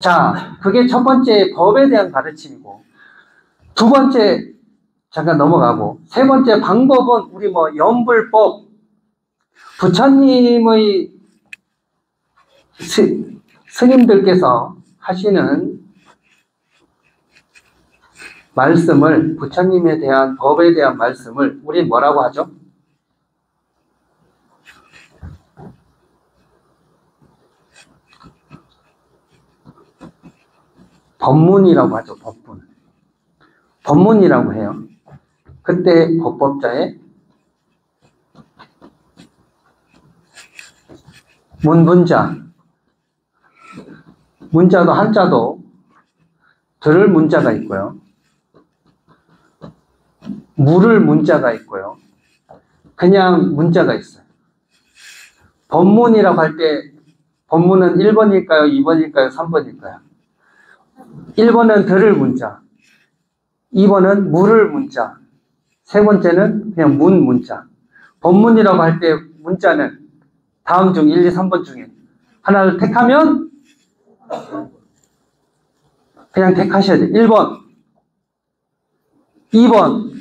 자, 그게 첫 번째 법에 대한 가르침이고, 두 번째 잠깐 넘어가고, 세 번째 방법은 우리 뭐 염불법, 부처님의 스님들께서 하시는 말씀을, 부처님에 대한 법에 대한 말씀을 우리 뭐라고 하죠? 법문이라고 하죠. 법문. 법문이라고 해요. 그때 법법자의 문자, 문자도 한자도 들을 문자가 있고요. 물을 문자가 있고요. 그냥 문자가 있어요. 법문이라고 할 때 법문은 1번일까요? 2번일까요? 3번일까요? 1번은 들을 문자, 2번은 물을 문자, 세 번째는 그냥 문자. 법문이라고 할 때 문자는 다음 중 1, 2, 3번 중에 하나를 택하면 그냥 택하셔야 돼요. 1번, 2번,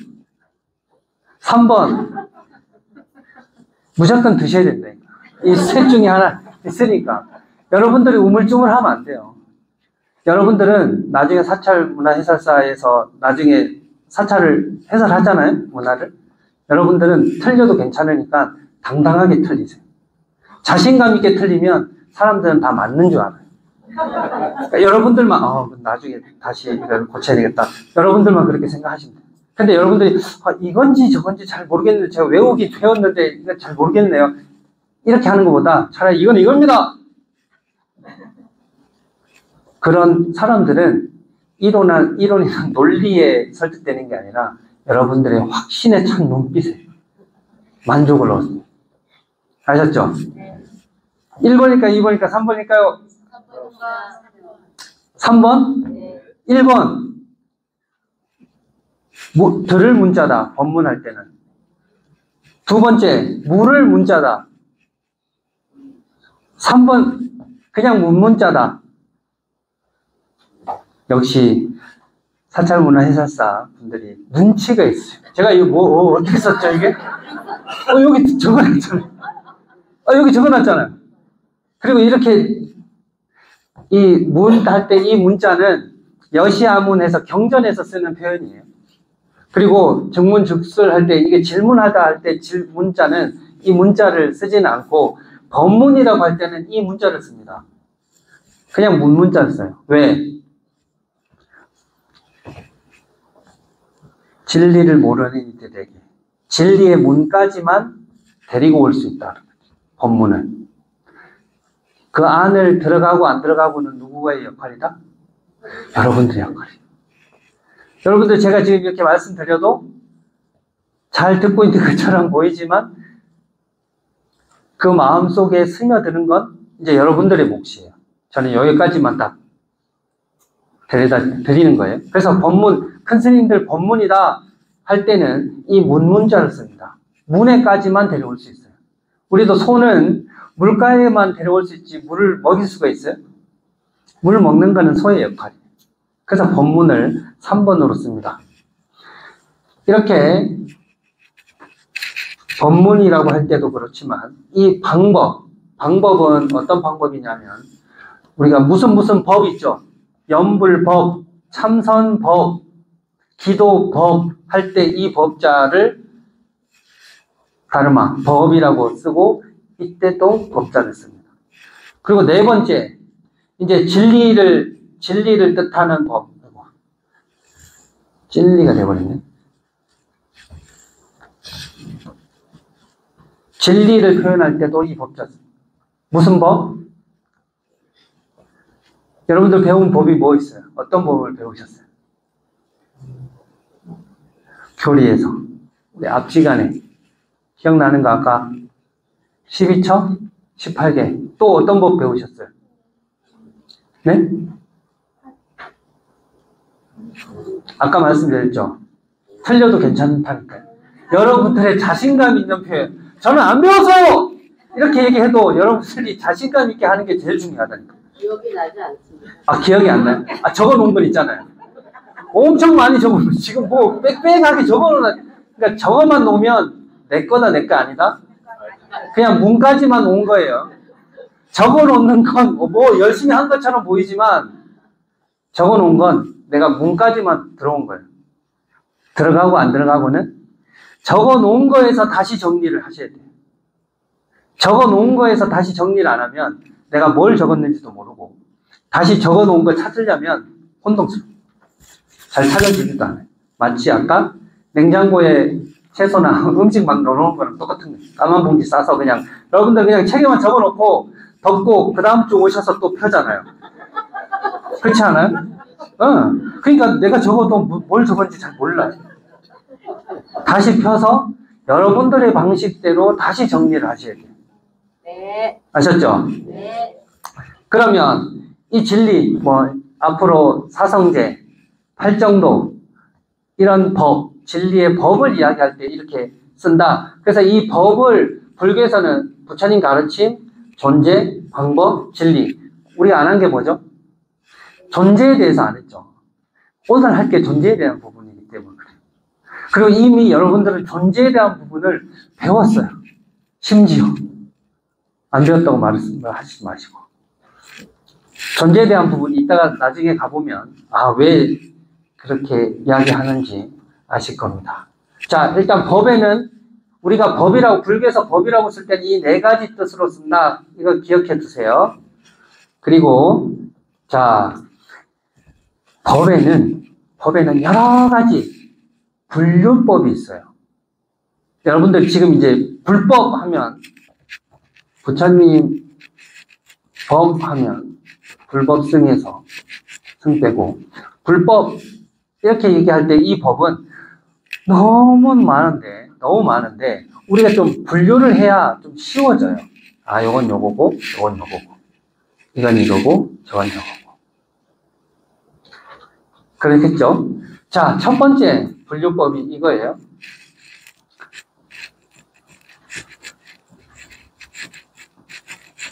3번. 무조건 드셔야 된다. 이 셋 중에 하나 있으니까. 여러분들이 우물쭈물하면 안 돼요. 여러분들은 나중에 사찰문화해설사에서 나중에 사찰을 해설하잖아요. 문화를. 여러분들은 틀려도 괜찮으니까 당당하게 틀리세요. 자신감 있게 틀리면 사람들은 다 맞는 줄 알아요. 그러니까 여러분들만 나중에 다시 이걸 고쳐야 되겠다. 여러분들만 그렇게 생각하시면 돼요. 근데 여러분들이 이건지 저건지 잘 모르겠는데 제가 외우긴 배웠는데 이거 잘 모르겠네요. 이렇게 하는 것보다 차라리 이건 이겁니다. 그런 사람들은 이론이나 논리에 설득되는 게 아니라 여러분들의 확신에 찬 눈빛에 만족을 얻습니다. 아셨죠? 1번일까 2번일까 3번일까요? 3번? 1번. 들을 문자다. 법문할 때는. 두 번째, 물을 문자다. 3번, 그냥 문자다. 역시 사찰문화해설사 분들이 눈치가 있어요. 제가 이거 어떻게 썼죠 이게? 여기 적어놨잖아요. 여기 적어놨잖아요. 그리고 이렇게 이 문 할 때 이 문자는 여시아문에서 경전에서 쓰는 표현이에요. 그리고 증문즉술 할 때 이게 질문하다 할 때 문자는 이 문자를 쓰지는 않고 법문이라고 할 때는 이 문자를 씁니다. 그냥 문자를 써요. 왜? 진리를 모르는 이들에게 진리의 문까지만 데리고 올 수 있다. 법문은. 그 안을 들어가고 안 들어가고는 누구의 역할이다? 여러분들의 역할이에요. 여러분들 제가 지금 이렇게 말씀드려도 잘 듣고 있는 것처럼 보이지만 그 마음속에 스며드는 건 이제 여러분들의 몫이에요. 저는 여기까지만 딱 데려다 드리는 거예요. 그래서 법문, 큰 스님들 법문이다 할 때는 이 문자를 씁니다. 문에까지만 데려올 수 있어요. 우리도 소는 물가에만 데려올 수 있지 물을 먹일 수가 있어요? 물을 먹는 거는 소의 역할이에요. 그래서 법문을 3번으로 씁니다. 이렇게 법문이라고 할 때도 그렇지만 이 방법은 어떤 방법이냐면 우리가 무슨 법 있죠? 염불법, 참선법, 기도법 할 때 이 법자를 가르마, 법이라고 쓰고 이때 또 법자를 씁니다. 그리고 네 번째, 이제 진리를 뜻하는 법. 진리가 돼버렸네. 진리를 표현할 때도 이 법자 씁니다. 무슨 법? 여러분들 배운 법이 뭐 있어요? 어떤 법을 배우셨어요? 교리에서. 우리 앞시간에. 기억나는 거 아까 12처? 18개. 또 어떤 법 배우셨어요? 네? 아까 말씀드렸죠? 틀려도 괜찮다니까요. 여러분들의 자신감 있는 표현. 저는 안 배웠어요! 이렇게 얘기해도 여러분들이 자신감 있게 하는 게 제일 중요하다니까요. 기억이 나지 않습니다. 아, 기억이 안 나요? 아, 적어놓은 건 있잖아요. 엄청 많이 적어놓은, 지금 뭐, 빽빽하게 적어놓은, 그러니까 적어만 놓으면 내 거다, 내 거 아니다? 그냥 문까지만 온 거예요. 적어놓는 건 뭐 열심히 한 것처럼 보이지만, 적어놓은 건 내가 문까지만 들어온 거예요. 들어가고 안 들어가고는 적어놓은 거에서 다시 정리를 하셔야 돼요. 적어놓은 거에서 다시 정리를 안 하면 내가 뭘 적었는지도 모르고 다시 적어놓은 거 찾으려면 혼동스러워. 잘 찾아지지도 않아요. 마치 아까 냉장고에 채소나 음식 막 넣어놓은 거랑 똑같은 거예요. 까만 봉지 싸서 그냥 여러분들 그냥 책에만 적어놓고 덮고 그 다음 주 오셔서 또 펴잖아요. 그렇지 않아요? 그러니까 내가 적어도 뭘 적었는지 잘 몰라요. 다시 펴서 여러분들의 방식대로 다시 정리를 하셔야 돼요. 네. 아셨죠? 네. 그러면 이 진리, 뭐 앞으로 사성제, 팔정도 이런 법, 진리의 법을 이야기할 때 이렇게 쓴다. 그래서 이 법을 불교에서는 부처님 가르침, 존재, 방법, 진리. 우리가 안 한 게 뭐죠? 존재에 대해서 안 했죠. 오늘 할 게 존재에 대한 부분이기 때문에 그래요. 그리고 이미 여러분들은 존재에 대한 부분을 배웠어요. 심지어. 안 배웠다고 말하지 마시고. 존재에 대한 부분이 이따가 나중에 가보면, 아, 왜 그렇게 이야기하는지 아실 겁니다. 자, 일단 법에는 우리가 법이라고, 불교에서 법이라고 쓸 때는 이 네 가지 뜻으로 쓴다. 이거 기억해 두세요. 그리고, 자, 법에는 여러 가지 분류법이 있어요. 여러분들 지금 이제 불법 하면, 부처님 법 하면, 불법승에서 승 빼고, 불법, 이렇게 얘기할 때 이 법은 너무 많은데, 우리가 좀 분류를 해야 좀 쉬워져요. 아, 요건 요거고, 요건 요거고. 이건 이거고, 저건 저거고. 그렇겠죠? 자, 첫 번째 분류법이 이거예요.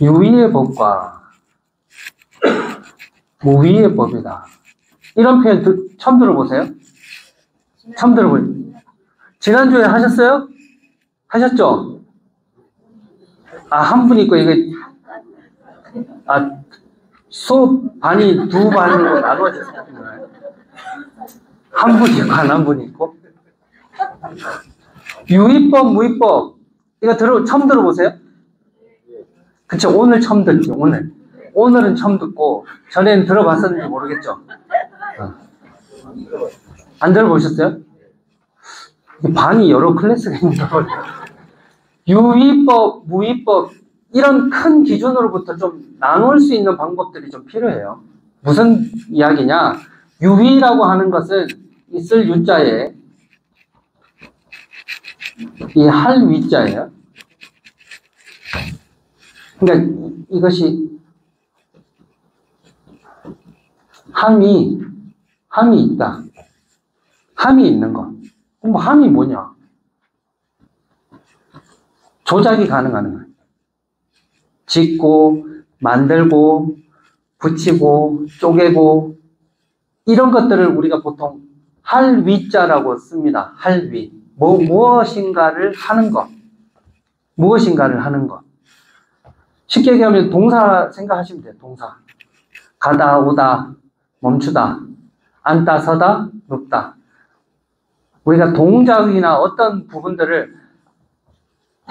유의의 법과 무의의 법이다. 이런 표현 처음 들어보세요? 처음 들어보세요? 지난주에 하셨어요? 하셨죠? 아, 한 분 있고, 이게, 아, 수업 반이 두 반으로 나눠졌어요. 한 분 있고, 한 분 있고. 유의법, 무의법. 이거 처음 들어보세요? 그쵸, 오늘 처음 듣죠, 오늘. 오늘은 처음 듣고, 전에는 들어봤었는지 모르겠죠? 안 들어보셨어요? 반이 여러 클래스가 있는 거예요. 유의법, 무의법, 이런 큰 기준으로부터 좀 나눌 수 있는 방법들이 좀 필요해요. 무슨 이야기냐? 유의라고 하는 것은 있을 유자에 이 할 위자예요. 그러니까 이것이 함이 있다. 함이 있는 것. 그럼 함이 뭐냐? 조작이 가능한 거예요. 짓고, 만들고, 붙이고, 쪼개고, 이런 것들을 우리가 보통 할 위자라고 씁니다. 할 위. 무엇인가를 하는 것. 무엇인가를 하는 것. 쉽게 얘기하면 동사 생각하시면 돼요. 동사. 가다, 오다, 멈추다. 앉다, 서다, 눕다. 우리가 동작이나 어떤 부분들을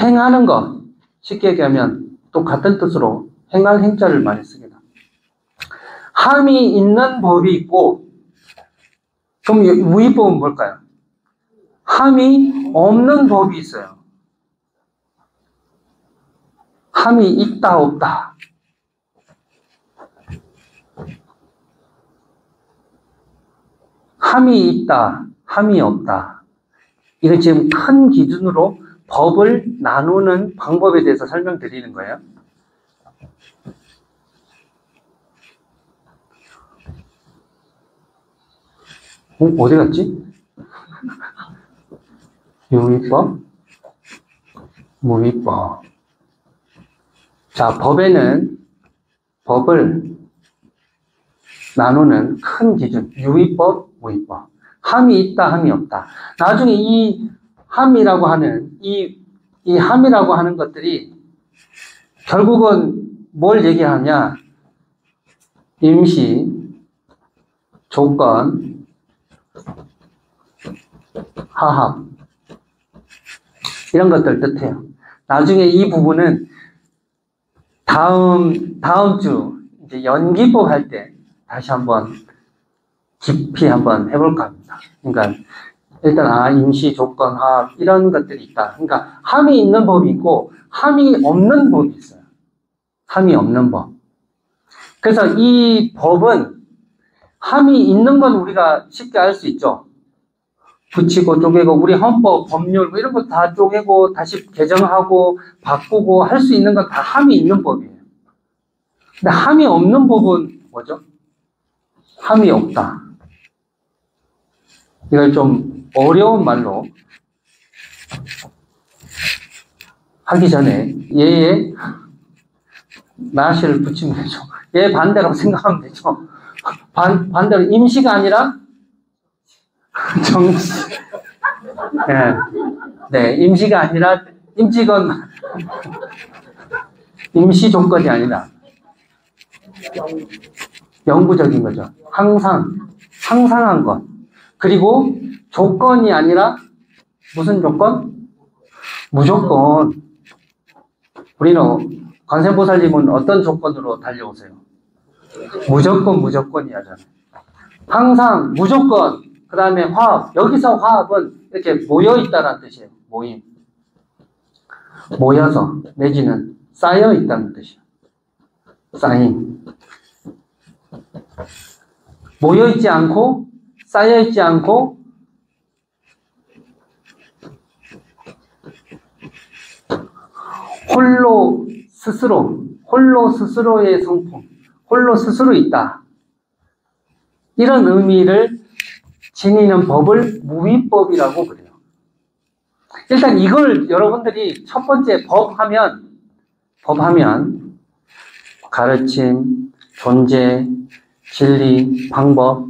행하는 것. 쉽게 얘기하면 또 같은 뜻으로 행할 행자를 많이 씁니다. 함이 있는 법이 있고, 그럼 무의법은 뭘까요? 함이 없는 법이 있어요. 함이 있다, 없다. 함이 있다, 함이 없다. 이거 지금 큰 기준으로 법을 나누는 방법에 대해서 설명드리는 거예요. 어디 갔지? 유의법, 무의법. 자, 법에는 법을 나누는 큰 기준, 유의법, 무의법. 함이 있다, 함이 없다. 나중에 이 함이라고 하는, 이 함이라고 하는 것들이 결국은 뭘 얘기하냐? 임시, 조건, 하합. 이런 것들 뜻해요. 나중에 이 부분은 다음 주, 이제 연기법 할 때 다시 한번 깊이 한번 해볼까 합니다. 그러니까 일단 임시, 조건, 하합 이런 것들이 있다. 그러니까 함이 있는 법이 있고 함이 없는 법이 있어요. 함이 없는 법. 그래서 이 법은 함이 있는 건 우리가 쉽게 알 수 있죠. 붙이고 쪼개고 우리 헌법, 법률 뭐 이런 거 다 쪼개고 다시 개정하고 바꾸고 할 수 있는 건 다 함이 있는 법이에요. 근데 함이 없는 법은 뭐죠? 함이 없다. 이걸 좀 어려운 말로 하기 전에 얘의 나시를 붙이면 되죠. 얘 반대로 생각하면 되죠. 반대로 임시가 아니라 정시. 네, 임시가 아니라 임시건 임시 조건이 아니라 영구적인 거죠. 항상한 것. 그리고 조건이 아니라 무슨 조건? 무조건. 우리는 관세음보살님은 어떤 조건으로 달려오세요? 무조건이 하잖아요. 항상, 무조건, 그 다음에 화합. 여기서 화합은 이렇게 모여있다는 뜻이에요. 모임. 모여서, 내지는 쌓여있다는 뜻이에요. 쌓임. 모여있지 않고, 쌓여있지 않고, 홀로 스스로의 성품, 홀로 스스로 있다. 이런 의미를 지니는 법을 무위법이라고 그래요. 일단 이걸 여러분들이 첫 번째 법하면 가르침, 존재, 진리, 방법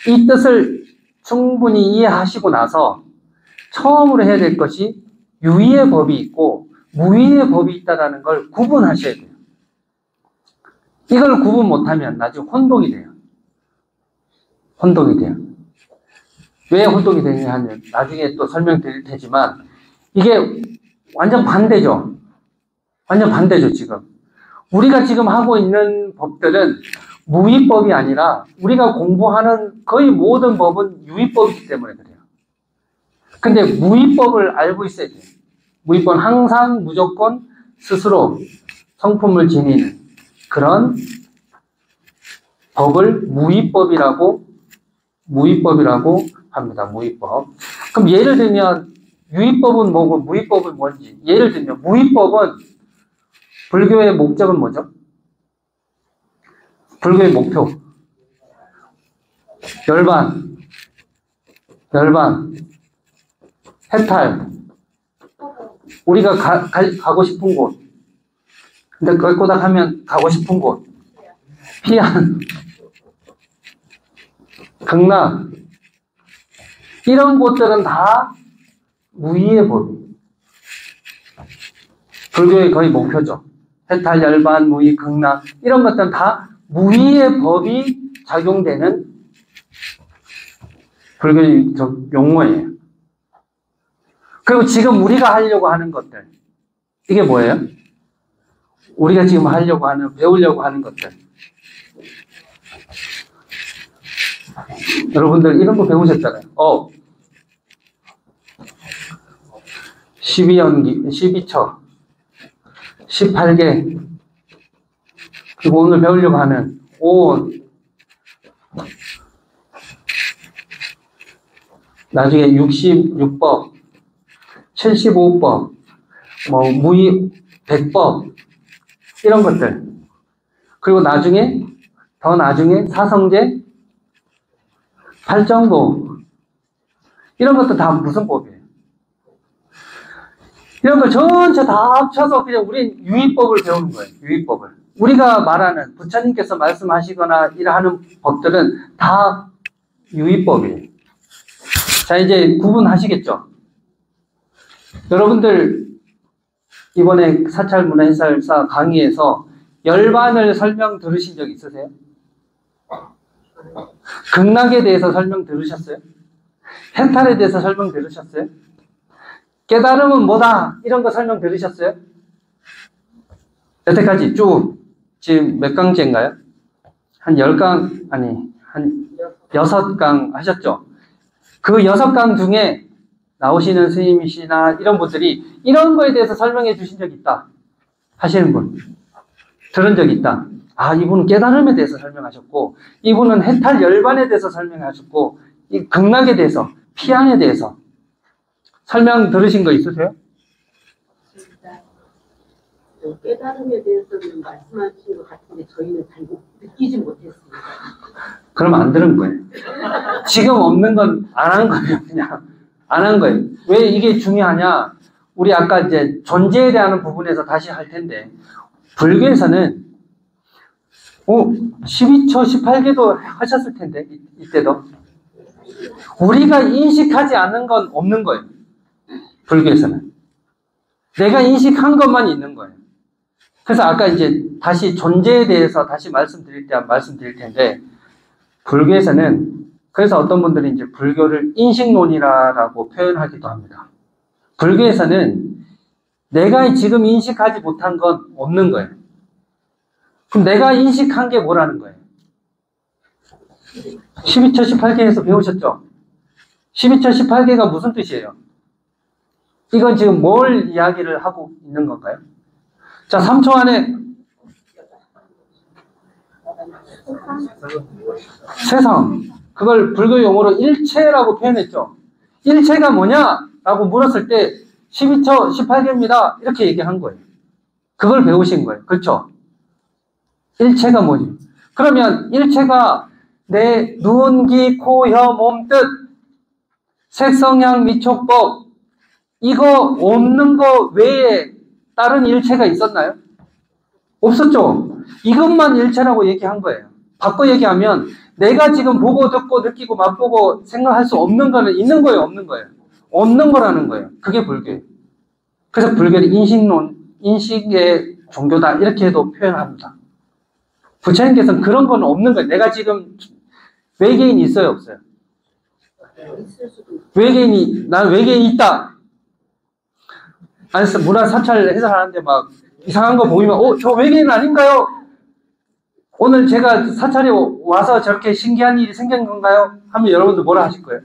이 뜻을 충분히 이해하시고 나서 처음으로 해야 될 것이 유의의 법이 있고 무의의 법이 있다는 걸 구분하셔야 돼요. 이걸 구분 못하면 나중에 혼동이 돼요. 왜 혼동이 되냐 하면 나중에 또 설명드릴 테지만 이게 완전 반대죠. 지금. 우리가 지금 하고 있는 법들은 무위법이 아니라 우리가 공부하는 거의 모든 법은 유위법이기 때문에 그래요. 근데 무위법을 알고 있어야 돼요. 무위법은 항상 무조건 스스로 성품을 지니는 그런 법을 무위법이라고 합니다. 무위법. 그럼 예를 들면 유위법은 뭐고 무위법은 뭔지. 예를 들면 무위법은 불교의 목적은 뭐죠? 불교의 목표. 열반, 해탈. 우리가 가고 싶은 곳. 근데 껄꼬닥 하면 가고 싶은 곳. 피안, 극락. 이런 곳들은 다 무의의 법이에요. 불교의 거의 목표죠. 해탈, 열반, 무의, 극락. 이런 것들은 다 무의의 법이 작용되는 불교의 용어예요. 그리고 지금 우리가 하려고 하는 것들. 이게 뭐예요? 우리가 지금 배우려고 하는 것들. 여러분들 이런 거 배우셨잖아요. 12연기, 12처, 18개, 그리고 오늘 배우려고 하는 5온, 나중에 66법, 75법, 무의 100법, 이런 것들. 그리고 더 나중에 사성제, 팔정도, 이런 것도 다 무슨 법이에요? 이런 걸 전체 다 합쳐서 그냥 우린 유의법을 배우는 거예요. 유의법을. 우리가 말하는 부처님께서 말씀하시거나 이러하는 법들은 다 유의법이에요. 자, 이제 구분하시겠죠? 여러분들 이번에 사찰문화해설사 강의에서 열반을 설명 들으신 적 있으세요? 극락에 대해서 설명 들으셨어요? 해탈에 대해서 설명 들으셨어요? 깨달음은 뭐다? 이런 거 설명 들으셨어요? 여태까지 쭉 지금 몇 강째인가요? 한 10강, 아니 한 6강 하셨죠? 그 6강 중에 나오시는 스님이시나 이런 분들이 이런 거에 대해서 설명해 주신 적 있다 하시는 분 들은 적 있다. 아, 이분은 깨달음에 대해서 설명하셨고, 이분은 해탈 열반에 대해서 설명하셨고, 이 극락에 대해서, 피안에 대해서 설명 들으신 거 있으세요? 깨달음에 대해서는 말씀하신 것 같은데 저희는 잘 느끼지 못했습니다. 그럼 안 들은 거예요. 지금 없는 건 안 한 거예요. 그냥 안 한 거예요. 왜 이게 중요하냐? 우리 아까 이제 존재에 대한 부분에서 다시 할 텐데, 불교에서는 12처 18개도 하셨을 텐데, 이때도. 우리가 인식하지 않는 건 없는 거예요. 불교에서는. 내가 인식한 것만 있는 거예요. 그래서 아까 이제 다시 존재에 대해서 다시 말씀드릴 텐데, 불교에서는, 그래서 어떤 분들이 이제 불교를 인식론이라고 표현하기도 합니다. 불교에서는 내가 지금 인식하지 못한 건 없는 거예요. 그럼 내가 인식한 게 뭐라는 거예요? 12처 18개에서 배우셨죠? 12처 18개가 무슨 뜻이에요? 이건 지금 뭘 이야기를 하고 있는 건가요? 자, 3초 안에 세상, 그걸 불교 용어로 일체라고 표현했죠. 일체가 뭐냐라고 물었을 때 12처 18개입니다 이렇게 얘기한 거예요. 그걸 배우신 거예요. 그렇죠? 일체가 뭐지? 그러면 일체가 내 눈, 귀, 코, 혀, 몸, 뜻, 색성향, 미촉법, 이거 없는 거 외에 다른 일체가 있었나요? 없었죠? 이것만 일체라고 얘기한 거예요. 바꿔 얘기하면 내가 지금 보고 듣고 느끼고 맛보고 생각할 수 없는 거는 있는 거예요, 없는 거예요? 없는 거라는 거예요. 그게 불교예요. 그래서 불교는 인식의 종교다 이렇게도 표현합니다. 부처님께서는 그런 건 없는 거예요. 내가 지금 외계인이 있어요, 없어요? 난 외계인이 있다. 아니, 문화 사찰 해설하는데 막 이상한 거 보이면, 저 외계인 아닌가요? 오늘 제가 사찰에 와서 저렇게 신기한 일이 생긴 건가요? 하면 여러분들 뭐라 하실 거예요?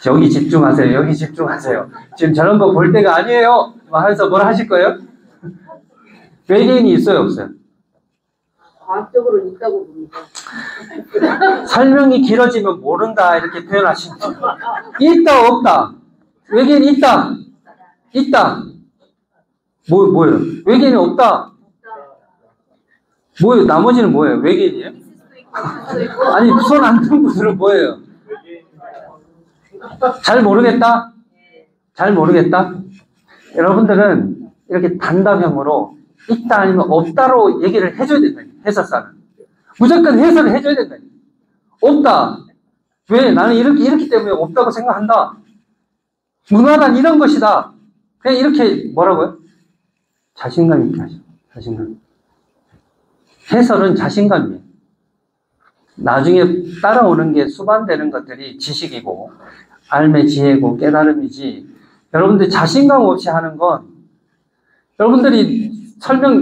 여기 집중하세요. 여기 집중하세요. 지금 저런 거 볼 때가 아니에요. 하면서 뭐라 하실 거예요? 외계인이 있어요, 없어요? 과학적으로는 있다고 봅니다. 설명이 길어지면 모른다 이렇게 표현하시면 돼요. 있다, 없다. 외계인 있다. 있다. 뭐예요? 외계인이 없다. 뭐예요? 나머지는 뭐예요? 외계인이에요? 아니, 손 안 든 분들은 뭐예요? 잘 모르겠다? 잘 모르겠다? 여러분들은 이렇게 단답형으로 있다 아니면 없다로 얘기를 해줘야 된다. 해설사는. 무조건 해설을 해줘야 된다. 없다. 왜? 나는 이렇기 때문에 없다고 생각한다. 문화란 이런 것이다. 그냥 이렇게 뭐라고요? 자신감 있게 하죠. 자신감. 해설은 자신감이에요. 나중에 따라오는 게 수반되는 것들이 지식이고 삶의 지혜고 깨달음이지. 여러분들 자신감 없이 하는 건 여러분들이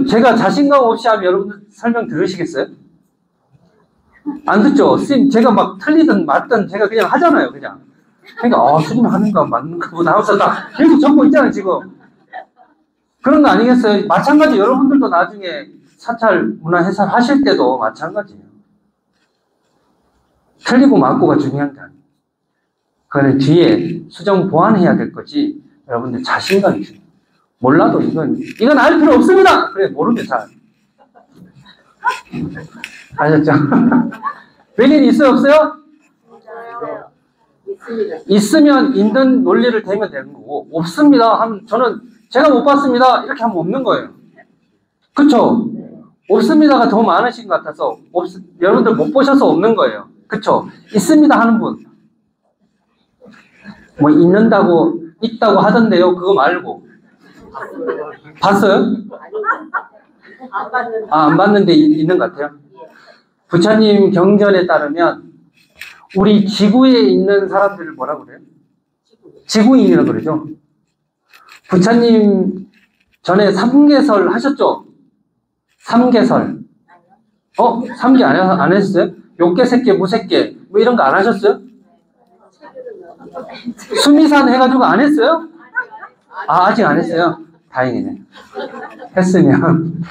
제가 자신감 없이 하면 여러분들 설명 들으시겠어요? 안 듣죠? 스님, 제가 막 틀리든 맞든 제가 그냥 하잖아요, 그냥. 그러니까, 스님 하는가 맞는가 보다 하면서 다 계속 적고 있잖아요, 지금. 그런 거 아니겠어요? 마찬가지 여러분들도 나중에 사찰 문화 해설 하실 때도 마찬가지예요. 틀리고 맞고가 중요한 게 아니에요. 그거는 뒤에 수정 보완해야 될 거지, 여러분들 자신감이 중요해요. 몰라도 이건 알 필요 없습니다! 그래, 모르면 잘. 아셨죠? 외계인 있어요, 없어요? 있습니다. 있으면 있는 논리를 대면 되는 거고, 없습니다 하면 저는 제가 못 봤습니다 이렇게 하면 없는 거예요. 그쵸? 없습니다가 더 많으신 것 같아서 여러분들 못 보셔서 없는 거예요. 그쵸? 있습니다 하는 분. 뭐 있다고 하던데요. 그거 말고. 봤어요? 안 받는. 안 봤는데 있는 것 같아요. 부처님 경전에 따르면 우리 지구에 있는 사람들을 뭐라 그래요? 지구인이라고 그러죠. 부처님 전에 삼계설 하셨죠? 삼계설. 삼계 안 하셨어요? 욕계, 색계, 무색계 뭐 이런 거 안 하셨어요? 수미산 해가지고 안 했어요? 아직 안 했어요? 다행이네. 했으면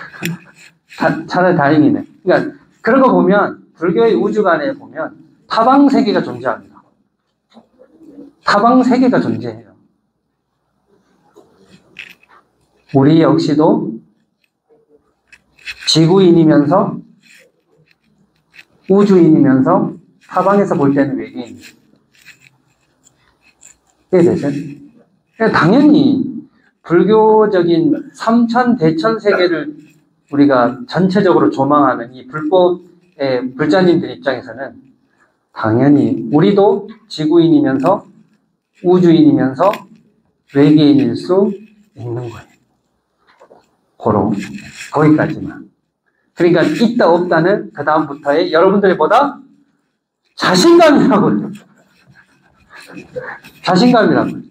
차라리 다행이네. 그러니까 그런 거 보면 불교의 우주관에 보면 타방 세계가 존재합니다. 타방 세계가 존재해요. 우리 역시도 지구인이면서 우주인이면서 타방에서 볼 때는 외계인. 이해되세요? 당연히 불교적인 삼천 대천 세계를 우리가 전체적으로 조망하는 이 불법의 불자님들 입장에서는 당연히 우리도 지구인이면서 우주인이면서 외계인일 수 있는 거예요. 거기까지만. 그러니까 있다 없다는 그 다음부터의 여러분들이 보다 자신감이라고요. 자신감이라고요.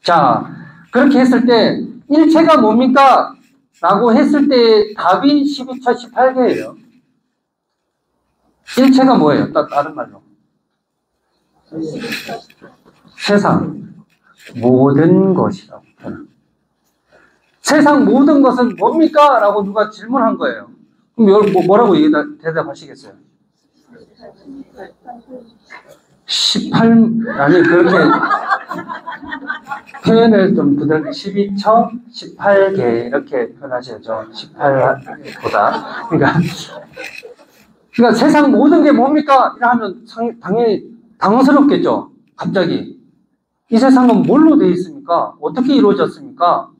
자, 그렇게 했을 때 일체가 뭡니까? 라고 했을 때 답이 12처 18개예요. 일체가 뭐예요? 다른 말로. 세상 모든 것이라고. 세상 모든 것은 뭡니까? 라고 누가 질문한 거예요. 그럼 뭐라고 대답하시겠어요? 아니, 그렇게 표현을 좀 부드럽게 12처 18개 이렇게 표현하셔야죠. 18보다. 그러니까 세상 모든 게 뭡니까? 이러면 당연히 당황스럽겠죠. 갑자기. 이 세상은 뭘로 되어 있습니까? 어떻게 이루어졌습니까?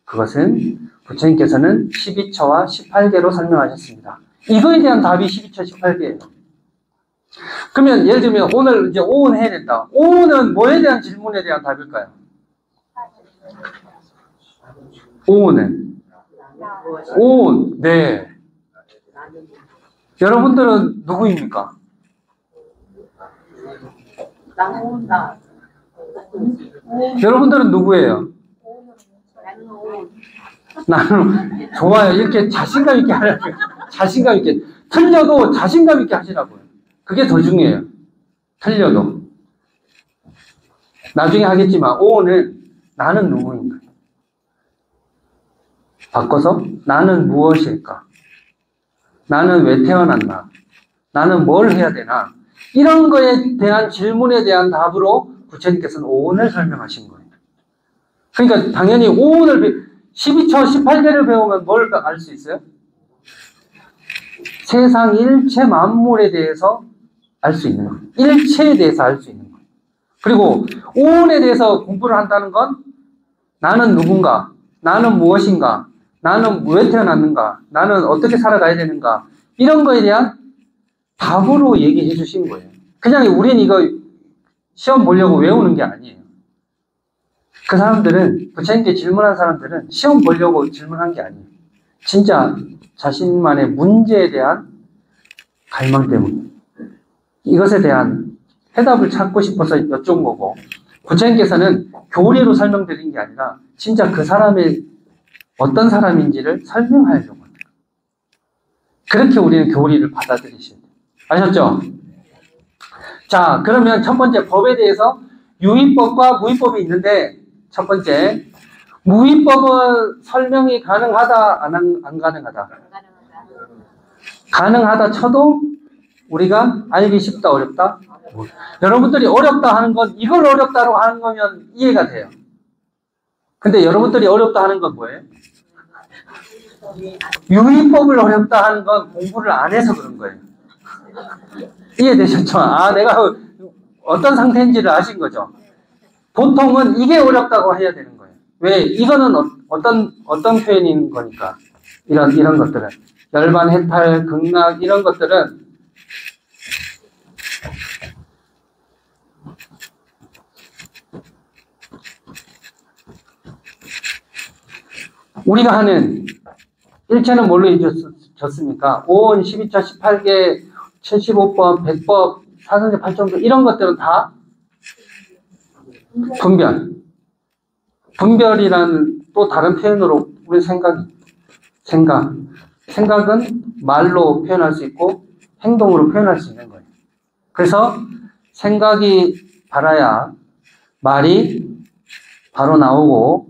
그것은 부처님께서는 12처와 18개로 설명하셨습니다. 이거에 대한 답이 12처 18개예요. 그러면 예를 들면 오늘 이제 오온 해야 된다. 오온은 뭐에 대한 질문에 대한 답일까요? 오온은? 오온, 네. 여러분들은 누구입니까? 여러분들은 누구예요? 나는 좋아요. 이렇게 자신감 있게 하라고요. 자신감 있게. 틀려도 자신감 있게 하시라고요. 그게 더 중요해요. 틀려도. 나중에 하겠지만 오는 나는 누구인가? 바꿔서 나는 무엇일까? 나는 왜 태어났나? 나는 뭘 해야 되나? 이런 거에 대한 질문에 대한 답으로 부처님께서는 오온을 설명하신 거예요. 그러니까 당연히 오온을 12처 18개를 배우면 뭘 알 수 있어요? 세상 일체 만물에 대해서 알 수 있는 거예요. 일체에 대해서 알 수 있는 거예요. 그리고 오온에 대해서 공부를 한다는 건 나는 누군가, 나는 무엇인가, 나는 왜 태어났는가, 나는 어떻게 살아가야 되는가, 이런 거에 대한 답으로 얘기해 주신 거예요. 그냥 우린 이거 시험 보려고 외우는 게 아니에요. 그 사람들은, 부처님께 질문한 사람들은 시험 보려고 질문한 게 아니에요. 진짜 자신만의 문제에 대한 갈망 때문에 이것에 대한 해답을 찾고 싶어서 여쭤본 거고, 부처님께서는 교리로 설명드린 게 아니라 진짜 그 사람의 어떤 사람인지를 설명하려고 합니다. 그렇게 우리는 교리를 받아들이셔야 돼요. 아셨죠? 자, 그러면 첫 번째 법에 대해서 유의법과 무의법이 있는데, 첫 번째, 무의법은 설명이 가능하다, 안 가능하다? 가능하다 쳐도 우리가 알기 쉽다, 어렵다? 여러분들이 어렵다 하는 건 이걸 어렵다고 하는 거면 이해가 돼요. 근데 여러분들이 어렵다 하는 건 뭐예요? 유의법을 어렵다 하는 건 공부를 안 해서 그런 거예요. 이해되셨죠? 내가 어떤 상태인지를 아신 거죠? 보통은 이게 어렵다고 해야 되는 거예요. 왜? 이거는 어떤 표현인 거니까. 이런 것들은. 열반, 해탈, 극락, 이런 것들은 우리가 하는 일체는 뭘로 이루어졌습니까? 5원, 12차, 18개, 75법, 100법, 사성제 8정도 이런 것들은 다 분별. 분별이라는 또 다른 표현으로 우리 생각은 말로 표현할 수 있고 행동으로 표현할 수 있는 거예요. 그래서 생각이 바라야 말이 바로 나오고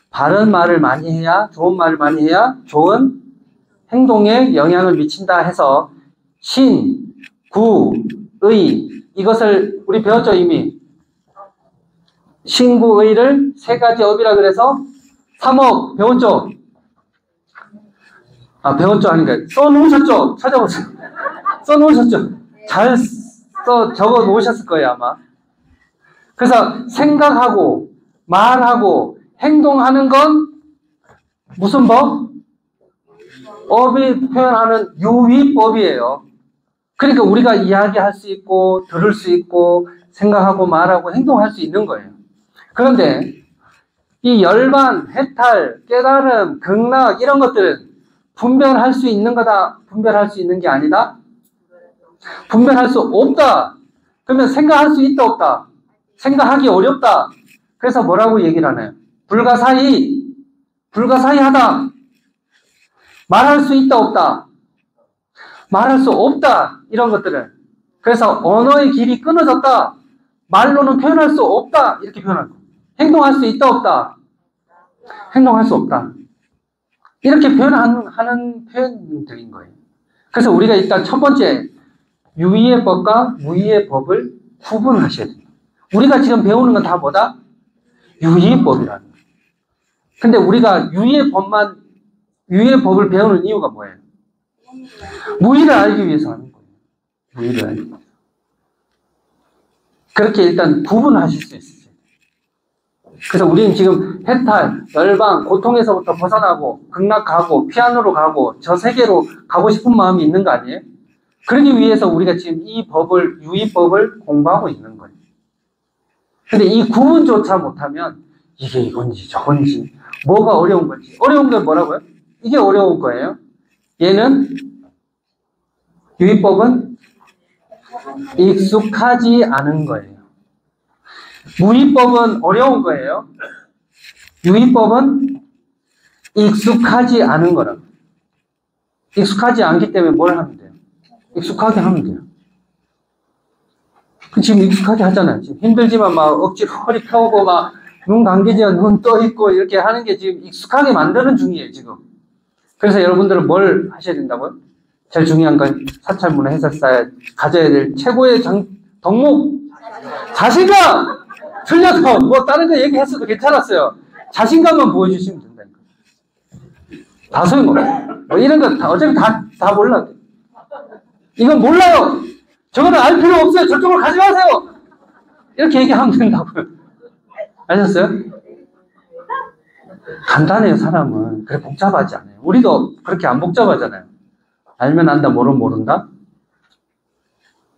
바른 말을 많이 해야 좋은 말을 많이 해야 좋은 행동에 영향을 미친다 해서 신, 구, 의 이것을 우리 배웠죠 이미. 신, 구, 의를 세 가지 업이라 그래서 3업 배웠죠? 배웠죠? 아닌가? 써놓으셨죠? 찾아보세요. 써놓으셨죠? 잘 적어 놓으셨을 거예요 아마. 그래서 생각하고 말하고 행동하는 건 무슨 법? 업이 표현하는 유의법이에요. 그러니까 우리가 이야기할 수 있고 들을 수 있고 생각하고 말하고 행동할 수 있는 거예요. 그런데 이 열반, 해탈, 깨달음, 극락 이런 것들은 분별할 수 있는 거다. 분별할 수 있는 게 아니다. 분별할 수 없다. 그러면 생각할 수 있다 없다. 생각하기 어렵다. 그래서 뭐라고 얘기를 하나요? 불가사의하다. 말할 수 있다 없다. 말할 수 없다. 이런 것들은. 그래서 언어의 길이 끊어졌다. 말로는 표현할 수 없다. 이렇게 표현하고. 행동할 수 있다 없다. 행동할 수 없다. 이렇게 표현하는 표현들인 거예요. 그래서 우리가 일단 첫 번째 유의의 법과 무의의 법을 구분하셔야 됩니다. 우리가 지금 배우는 건 다 뭐다? 유의의 법이라는 거예요. 근데 우리가 유의의 법을 배우는 이유가 뭐예요? 무의를 알기 위해서 하는 거예요. 무의를 알기 위해서. 그렇게 일단 구분하실 수 있어요. 그래서 우리는 지금 해탈, 열방, 고통에서부터 벗어나고 극락하고 피안으로 가고 저 세계로 가고 싶은 마음이 있는 거 아니에요? 그러기 위해서 우리가 지금 이 법을, 유의법을 공부하고 있는 거예요. 근데 이 구분조차 못하면 이게 이건지 저건지 뭐가 어려운 건지. 어려운 건 뭐라고요? 이게 어려운 거예요. 얘는 유의법은 익숙하지 않은 거예요. 무의법은 어려운 거예요. 유의법은 익숙하지 않은 거라고. 익숙하지 않기 때문에 뭘 하면 돼요? 익숙하게 하면 돼요. 지금 익숙하게 하잖아요. 지금 힘들지만 막 억지로 허리 펴고 막 눈 감기지만 눈 떠 있고 이렇게 하는 게 지금 익숙하게 만드는 중이에요, 지금. 그래서 여러분들은 뭘 하셔야 된다고요? 제일 중요한 건 사찰문화 해설사에 가져야 될 최고의 덕목! 자신감! 틀려서 뭐 다른 거 얘기했어도 괜찮았어요. 자신감만 보여주시면 된다니까. 다 소용없어요. 뭐 이런 거 다, 어차피 다 몰라. 이건 몰라요! 저거는 알 필요 없어요! 저쪽으로 가지 마세요! 이렇게 얘기하면 된다고요. 아셨어요? 간단해요, 사람은. 그래, 복잡하지 않아요. 우리도 그렇게 안 복잡하잖아요. 알면 안다, 모르면 모른다?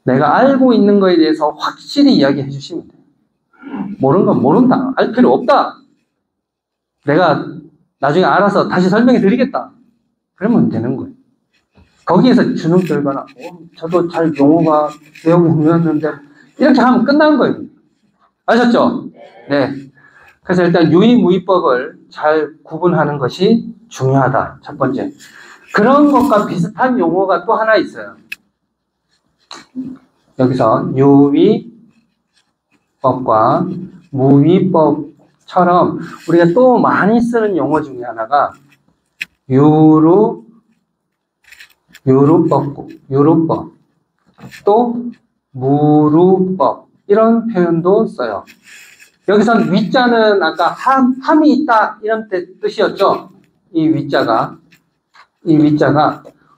내가 알고 있는 거에 대해서 확실히 이야기해 주시면 돼요. 모르는 건 모른다. 알 필요 없다. 내가 나중에 알아서 다시 설명해 드리겠다. 그러면 되는 거예요. 거기에서 주눅 들거나, 저도 잘 용어가 배우는데, 이렇게 하면 끝난 거예요. 아셨죠? 네. 그래서 일단 유의무의법을 잘 구분하는 것이 중요하다. 첫 번째. 그런 것과 비슷한 용어가 또 하나 있어요. 여기서 유의법과 무의법처럼 우리가 또 많이 쓰는 용어 중에 하나가 유루법, 또 무루법 이런 표현도 써요. 여기선 위자는 아까 함이 있다 이런 뜻이었죠. 이 위자가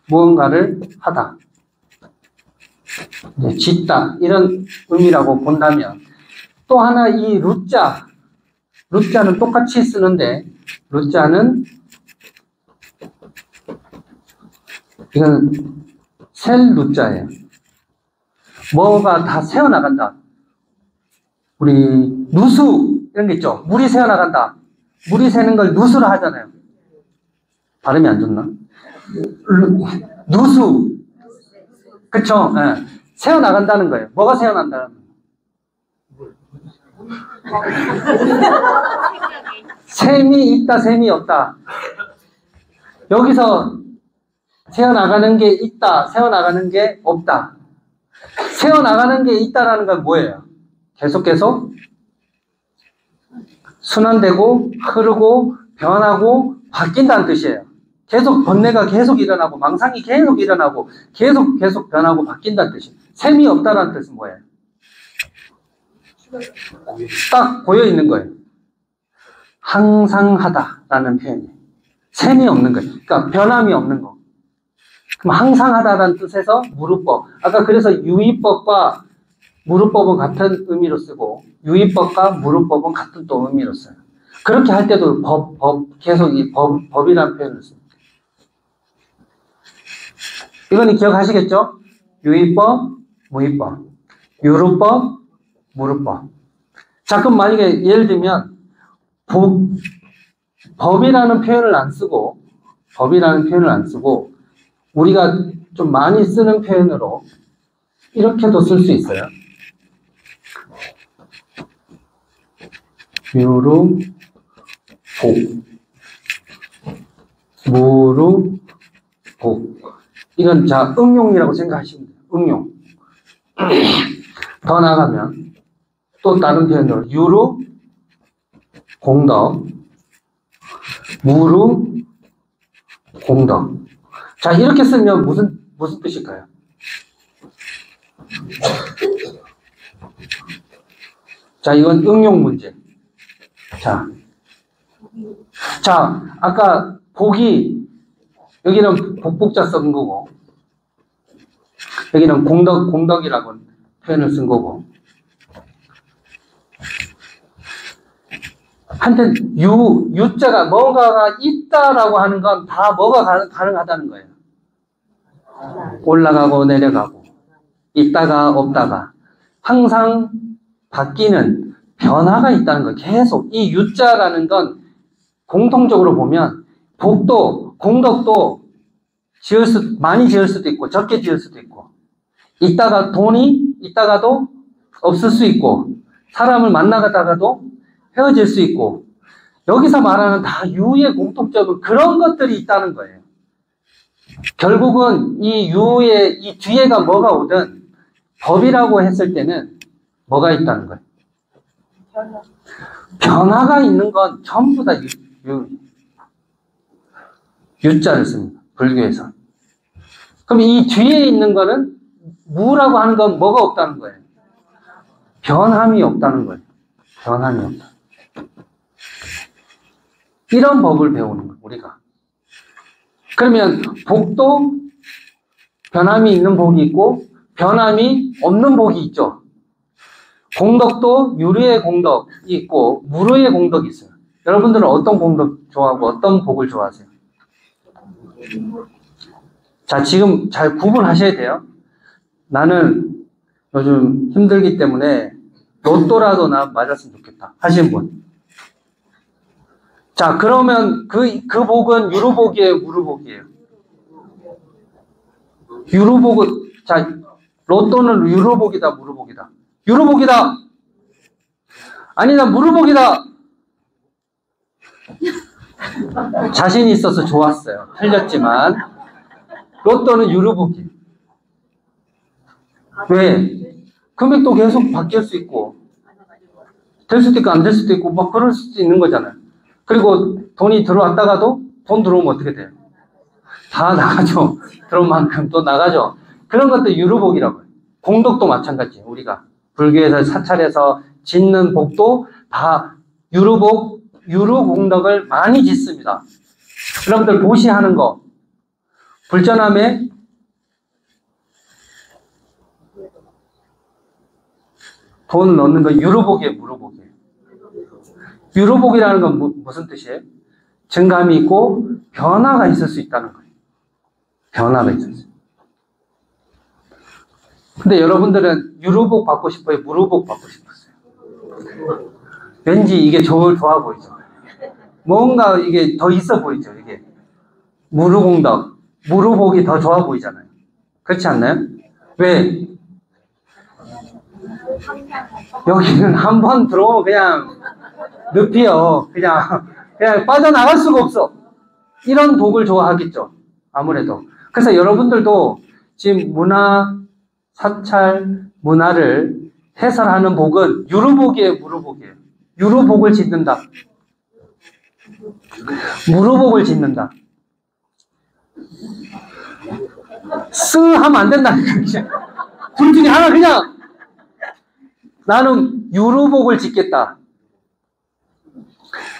무언가를 하다. 이제 짓다 이런 의미라고 본다면 또 하나 이 루자는 똑같이 쓰는데 루자는 이건 셀 루자예요. 뭐가 다 새어나간다. 우리 누수 이런 게 있죠. 물이 새어나간다. 물이 새는 걸 누수라 하잖아요. 발음이 안 좋나? 누수. 그쵸? 네. 새어나간다는 거예요. 뭐가 새어난다는 거예요? 샘이 있다, 샘이 없다. 여기서 새어나가는 게 있다, 새어나가는 게 없다. 새어나가는 게 있다라는 건 뭐예요? 계속 순환되고 흐르고 변하고 바뀐다는 뜻이에요. 계속 번뇌가 계속 일어나고 망상이 계속 일어나고 계속 변하고 바뀐다는 뜻이에요. 셈이 없다라는 뜻은 뭐예요? 딱 고여 있는 거예요. 항상하다라는 표현이에요. 셈이 없는 거예요. 그러니까 변함이 없는 거. 그럼 항상하다라는 뜻에서 무르법. 아까 그래서 유의법과 무르법은 같은 의미로 쓰고 유의법과 무르법은 같은 또 의미로 써요. 그렇게 할 때도 계속 이 법이라는 표현을 씁니다. 이거는 기억하시겠죠? 유의법, 무의법, 유르법, 무르법. 자, 그럼 만약에 예를 들면 법이라는 표현을 안 쓰고 우리가 좀 많이 쓰는 표현으로 이렇게도 쓸 수 있어요. 유루, 복, 무루, 복. 이건 자, 응용이라고 생각하시면 돼요. 응용. 더 나가면 또 다른 표현으로 유루, 공덕, 무루, 공덕. 자, 이렇게 쓰면 무슨 뜻일까요? 자, 이건 응용 문제. 자, 아까 복이, 여기는 복복자 쓴 거고, 여기는 공덕이라고 표현을 쓴 거고. 한때 유자가 뭐가가 있다라고 하는 건 다 뭐가 가능하다는 거예요. 올라가고 내려가고, 있다가 없다가, 항상 바뀌는 변화가 있다는 거예요. 계속 이 유자라는 건 공통적으로 보면 복도, 공덕도 많이 지을 수도 있고 적게 지을 수도 있고, 돈이 있다가도 없을 수 있고, 사람을 만나다가도 헤어질 수 있고, 여기서 말하는 다 유의 공통적인 그런 것들이 있다는 거예요. 결국은 이 뒤에가 뭐가 오든 법이라고 했을 때는 뭐가 있다는 거예요? 변화가 있는 건 전부 다 유자를 씁니다. 불교에서. 그럼 이 뒤에 있는 거는 무라고 하는 건 뭐가 없다는 거예요? 변함이 없다는 거예요. 변함이 없다. 이런 법을 배우는 거예요, 우리가. 그러면 복도 변함이 있는 복이 있고 변함이 없는 복이 있죠. 공덕도 유르의 공덕이 있고 무르의 공덕이 있어요. 여러분들은 어떤 공덕 좋아하고 어떤 복을 좋아하세요? 자, 지금 잘 구분하셔야 돼요. 나는 요즘 힘들기 때문에 로또라도 나 맞았으면 좋겠다 하시는 분. 자, 그러면 그 복은 유루복이에요, 무루복이에요? 유루복은, 자, 로또는 유루복이다, 무루복이다? 유루복이다! 아니, 나 무루복이다! 자신이 있어서 좋았어요. 틀렸지만. 로또는 유루복이에요. 왜? 금액도 계속 바뀔 수 있고, 될 수도 있고, 안 될 수도 있고, 막 그럴 수도 있는 거잖아요. 그리고 돈이 들어왔다가도 돈 들어오면 어떻게 돼요? 다 나가죠. 들어온 만큼 또 나가죠. 그런 것도 유루복이라고 해요. 공덕도 마찬가지예요. 우리가 불교에서 사찰에서 짓는 복도 다 유루복, 유루공덕을 많이 짓습니다. 여러분들 보시하는 거, 불전함에 돈 넣는 건 유로복이에요, 무로복이에요? 유로복이라는 건 무슨 뜻이에요? 증감이 있고 변화가 있을 수 있다는 거예요. 변화가 있을 수 있어요. 근데 여러분들은 유로복 받고 싶어요? 무로복 받고 싶었어요? 왠지 이게 좋아 보이죠? 뭔가 이게 더 있어 보이죠? 이게 무르공덕, 무로복이 더 좋아 보이잖아요. 그렇지 않나요? 왜? 여기는 한 번 들어오면 그냥 늪이요. 그냥 빠져나갈 수가 없어. 이런 복을 좋아하겠죠. 아무래도. 그래서 여러분들도 지금 문화, 사찰, 문화를 해설하는 복은 유로복이에요, 무로복이에요? 유로복을 짓는다. 무로복을 짓는다. 하면 안 된다니까. 둘 중에 하나 그냥 나는 유로복을 짓겠다.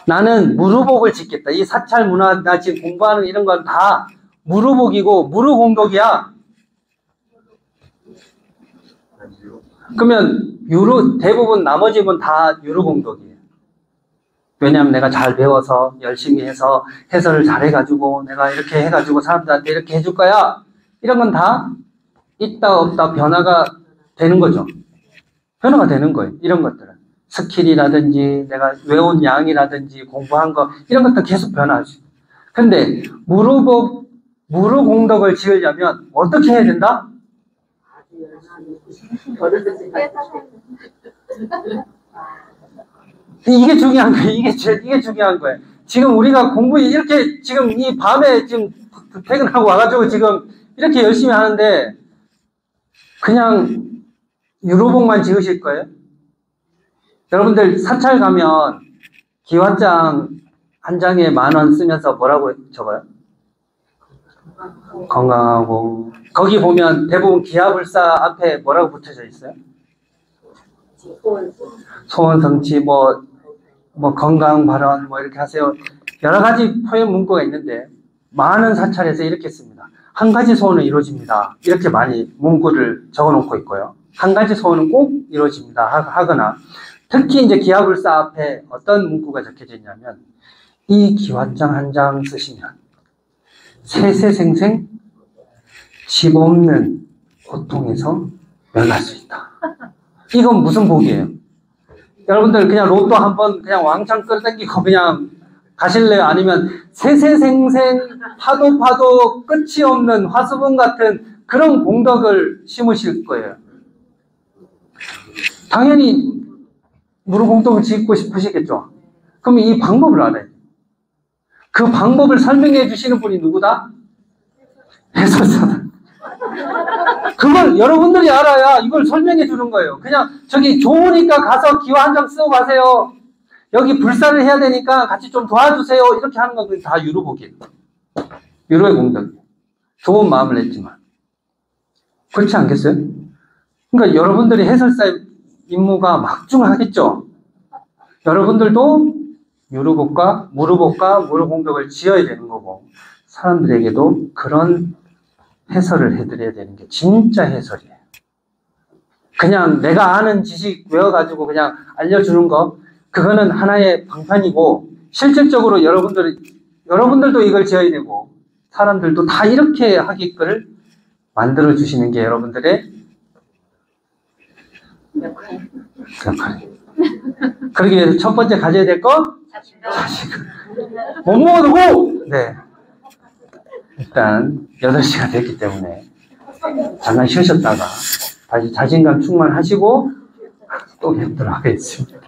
나는 무로복을 짓겠다. 이 사찰 문화, 나 지금 공부하는 이런 건 다 무로복이고 무로공덕이야. 그러면 대부분 나머지 분 다 유로공덕이에요. 왜냐하면 내가 잘 배워서 열심히 해서 해설을 잘 해가지고 내가 이렇게 해가지고 사람들한테 이렇게 해줄 거야. 이런 건 다 있다 없다 변화가 되는 거죠. 변화가 되는 거예요. 이런 것들은. 스킬이라든지 내가 외운 양이라든지 공부한 거 이런 것도 계속 변화하지. 근데 무로공덕을 지으려면 어떻게 해야 된다? 이게 중요한 거예요. 이게 중요한 거예요. 지금 우리가 공부 이렇게 지금 이 밤에 지금 퇴근하고 와가지고 지금 이렇게 열심히 하는데 그냥 유로복만 지으실 거예요? 여러분들 사찰 가면 기와장 한 장에 10,000원 쓰면서 뭐라고 적어요? 건강하고. 거기 보면 대부분 기하불사 앞에 뭐라고 붙여져 있어요? 소원 성취, 뭐 건강 발언, 이렇게 하세요. 여러 가지 표현 문구가 있는데, 많은 사찰에서 이렇게 씁니다. 한 가지 소원은 이루어집니다. 이렇게 많이 문구를 적어 놓고 있고요. 한 가지 소원은 꼭 이루어집니다. 하거나, 특히 이제 기하불사 앞에 어떤 문구가 적혀져 있냐면, 이 기와장 한 장 쓰시면, 세세생생 집 없는 고통에서 면할 수 있다. 이건 무슨 복이에요? 여러분들 그냥 로또 한번 그냥 왕창 끌어당기고 그냥 가실래요? 아니면 세세생생 파도 끝이 없는 화수분 같은 그런 공덕을 심으실 거예요? 당연히 무로공덕을 짓고 싶으시겠죠? 그럼 이 방법을 알아야 돼요. 그 방법을 설명해 주시는 분이 누구다? 해설사다. 그걸 여러분들이 알아야 이걸 설명해 주는 거예요. 그냥 저기 좋으니까 가서 기와 한 장 쓰고 가세요. 여기 불사를 해야 되니까 같이 좀 도와주세요. 이렇게 하는 건 다 유로복이에요. 유로의 공덕이에요. 좋은 마음을 냈지만. 그렇지 않겠어요? 그러니까 여러분들이 해설사의 임무가 막중하겠죠. 여러분들도 유로복과 무로공덕을 지어야 되는 거고 사람들에게도 그런 해설을 해드려야 되는 게 진짜 해설이에요. 그냥 내가 아는 지식 외워가지고 그냥 알려주는 거 그거는 하나의 방편이고 실질적으로 여러분들도 이걸 지어야 되고 사람들도 다 이렇게 하게끔 만들어주시는 게 여러분들의 역할이에요. 그러기 위해서 첫 번째 가져야 될 거? 자신감. 못 먹어도 고! 네. 일단 8시가 됐기 때문에 잠깐 쉬셨다가 다시 자신감 충만하시고 또 뵙도록 하겠습니다.